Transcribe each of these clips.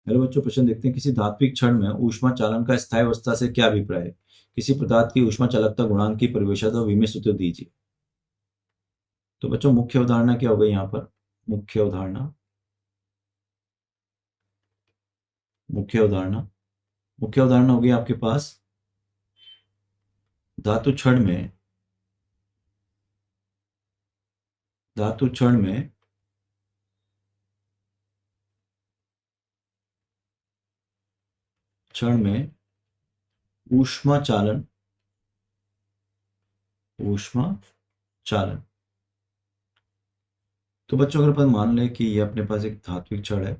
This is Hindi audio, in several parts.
हेलो बच्चों, प्रश्न देखते हैं। किसी धात्विक क्षण में ऊष्मा चालन का स्थायी अवस्था से क्या अभिप्राय है? किसी पदार्थ की ऊष्मा चालकता गुणांक की परिभाषा व विमेय सूत्र दीजिए। तो बच्चों, मुख्य अवधारणा क्या हो गई यहाँ पर? मुख्य अवधारणा मुख्य अवधारणा मुख्य अवधारणा होगी आपके पास धातु क्षण में धातु क्षण में क्षण में ऊष्मा चालन ऊष्मा चालन। तो बच्चों, अगर अपन मान लें कि ये अपने पास एक धात्विक क्षण है,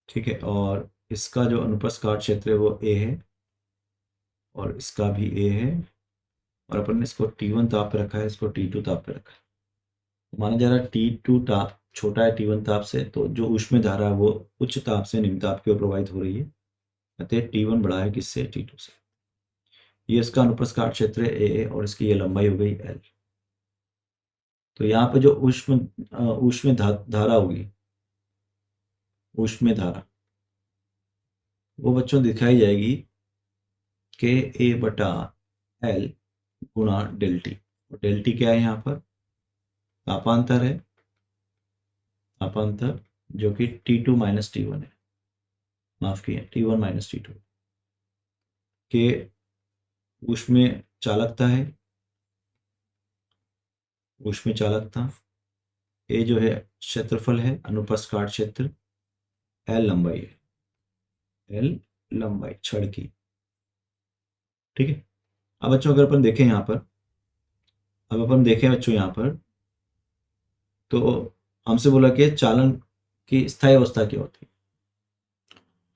ठीक है, और इसका जो अनुप्रस्थ काट क्षेत्र है वो ए है और इसका भी ए है, और अपन ने इसको T1 ताप पे रखा है, इसको T2 ताप पे रखा है। माना जा रहा है T2 ताप छोटा है T1 ताप से, तो जो ऊष्मीय धारा है वो उच्च ताप से निम्न ताप की ओर प्रवाहित हो रही है। अतः T1 बड़ा है किससे? T2 से। ये इसका अनुप्रस्थ काट क्षेत्र है ए और इसकी ये लंबाई हो गई L। तो यहाँ पे जो ऊष्मीय धारा होगी, ऊष्मीय धारा, वो बच्चों दिखाई जाएगी KA/L गुणा डेल टी। और डेल टी क्या है? यहाँ पर तापांतर है, तापांतर जो कि T2 माइनस T1 है, माफ किए T1 माइनस T2। के ऊष्मीय चालकता है, ऊष्मीय चालकता। ए जो है क्षेत्रफल है, अनुप्रस्थ काट क्षेत्र। एल लंबाई है, एल लंबाई छड़ की, ठीक है। अब बच्चों, अगर अपन देखें यहाँ पर, अब अपन देखें बच्चों यहाँ पर, तो हमसे बोला कि चालन की स्थायी अवस्था क्या होती है।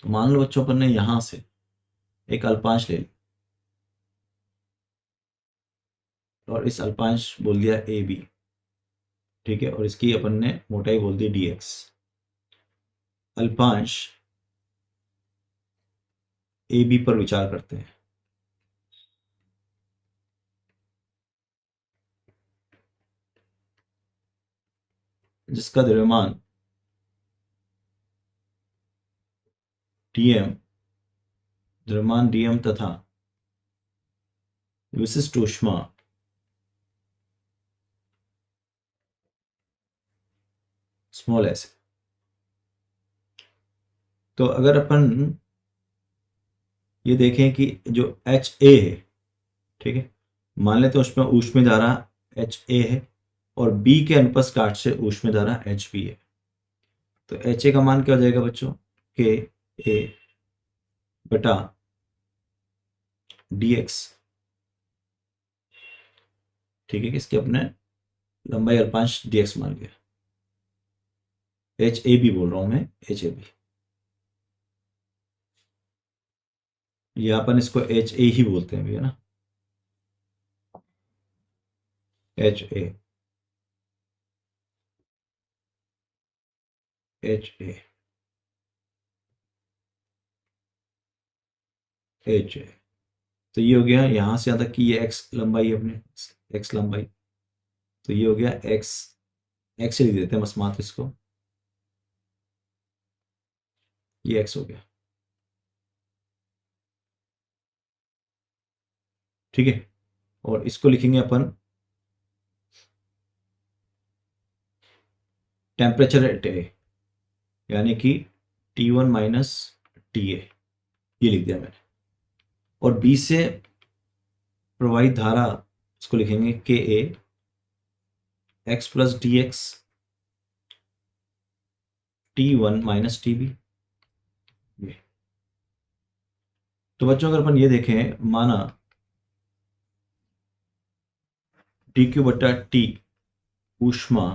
तो मान लो बच्चों, अपन ने यहाँ से एक अल्पांश ले लिया और इस अल्पांश बोल दिया ए बी, ठीक है, और इसकी अपन ने मोटाई बोल दी डी एक्स। अल्पांश ए बी पर विचार करते हैं। जिसका द्रव्यमान डीएम द्रव्यमान डीएम तथा विशिष्ट ऊष्मा स्मॉल एस। तो अगर अपन ये देखें कि जो एच ए है, ठीक है, मान लेते हैं उसमें ऊष्मीय धारा एच ए है और बी के अनुप्रस्थ काट से ऊष्मीय धारा एच बी है। तो एच ए का मान क्या हो जाएगा बच्चों? के ए बटा डी एक्स, ठीक है, किसके अपने लंबाई अल्पांश डी एक्स मान लिया। एच ए बी बोल रहा हूं मैं, एच ए बी, ये अपन इसको एच ए ही बोलते हैं भैया ना, H A, H A, H A. तो ये हो गया यहां से यहां तक कि ये एक्स लंबाई है अपने, एक्स लंबाई। तो ये हो गया एक्स, एक्स लिख देते हैं बस मात्र इसको, ये एक्स हो गया, ठीक है। और इसको लिखेंगे अपन टेम्परेचर एट ए, यानी कि T1 माइनस टी ए, ये लिख दिया मैंने। और बी से प्रवाहित धारा, इसको लिखेंगे के a x plus d x T1 minus t b. तो बच्चों, अगर अपन ये देखें, माना डी क्यू बटा टी ऊष्मा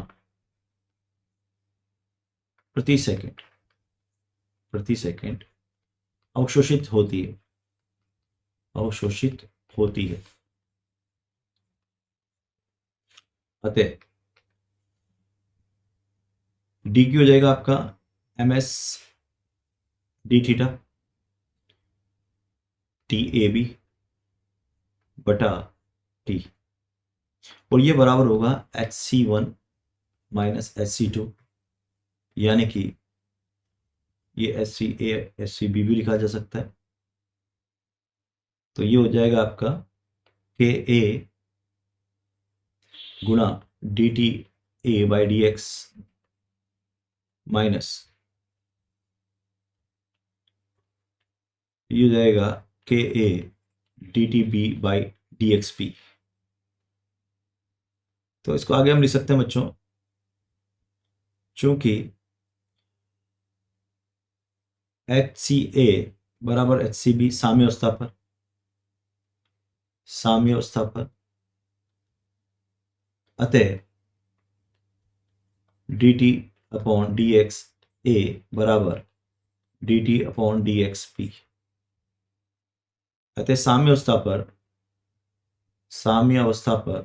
प्रति सेकंड अवशोषित होती है, अवशोषित होती है। अतः डी क्यू हो जाएगा आपका M S D theta T A B बटा टी, और ये बराबर होगा H C one minus H C two यानी कि ये SCA SCB भी लिखा जा सकता है। तो ये हो जाएगा आपका KA गुणा DTA/dx माइनस ये हो जाएगा KA DTB/dxp। तो इसको आगे हम लिख सकते हैं बच्चों, चूंकि HCA बराबर HCB साम्य अवस्था पर अतः DT/dx A बराबर DT/dxp। अतः साम्य अवस्था पर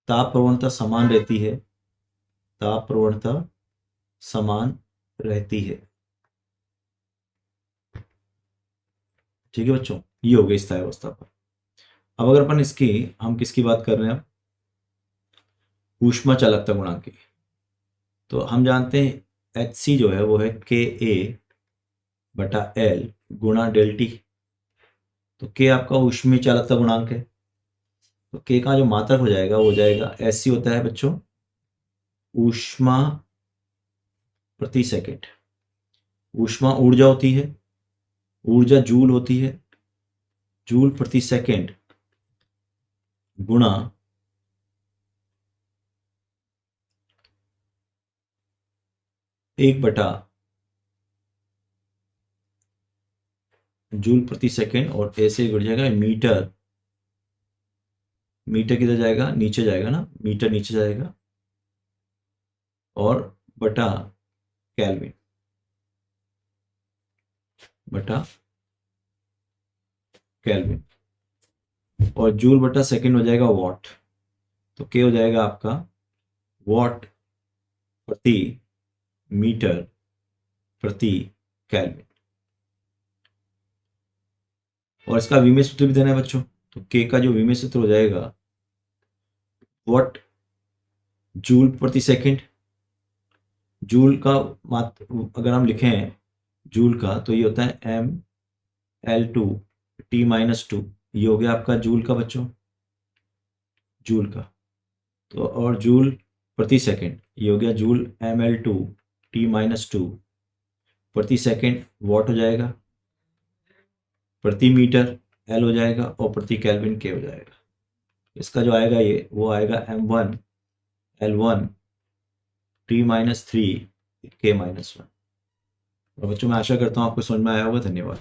ताप प्रवणता समान रहती है। ठीक है बच्चों, ये हो गई स्थायी अवस्था पर। अब अगर अपन हम किसकी बात कर रहे हैं, ऊष्मा चालकता गुणांक की, तो हम जानते हैं HC जो है वो है KA/L गुणा डेल टी। तो K आपका ऊष्मीय चालकता गुणांक है, तो K का जो मात्रक हो जाएगा वो हो जाएगा SC होता है बच्चों ऊष्मा प्रति सेकंड। ऊष्मा ऊर्जा होती है, ऊर्जा जूल होती है, जूल प्रति सेकंड गुणा एक बटा जूल प्रति सेकंड, और ऐसे बढ़ जाएगा मीटर किधर जाएगा, नीचे जाएगा ना, मीटर नीचे जाएगा, और बटा केल्विन और जूल बटा सेकंड हो जाएगा वॉट। तो के हो जाएगा आपका वॉट प्रति मीटर प्रति केल्विन, और इसका विमेय सूत्र भी देना है बच्चों। तो के का जो विमेय सूत्र हो जाएगा वॉट जूल प्रति सेकंड, जूल का अगर हम लिखें जूल का तो ये होता है mL/T-2, ये हो गया आपका जूल का बच्चों, जूल का। तो और जूल प्रति सेकंड ये हो गया जूल mL/T-2 प्रति सेकंड वॉट हो जाएगा, प्रति मीटर L हो जाएगा, और प्रति केल्विन K हो जाएगा। इसका जो आएगा वो आएगा m1L1T-3 K-1। और बच्चों मैं आशा करता हूँ आपको समझ में आया होगा। धन्यवाद।